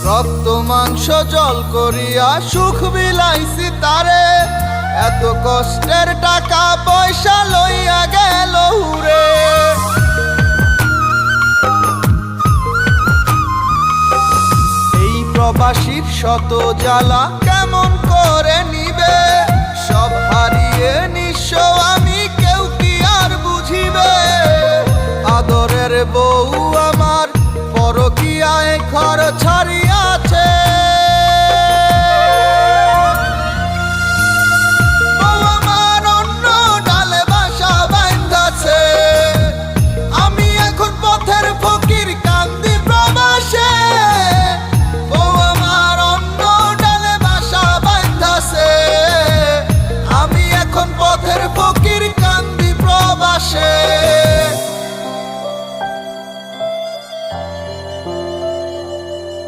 রক্ত মাংস জল করিয়া সুখ বিলাইছি তারে, এত কষ্টের টাকা পয়সা লইয়া গেল হুরে। এই প্রবাসীর শত জ্বালা কেমন করে নিবে, সব হারিয়ে নিঃস্ব আমি, কেউ কি আর বুঝিবে। আদরের বউ আমার পরকীয়ায় খরচ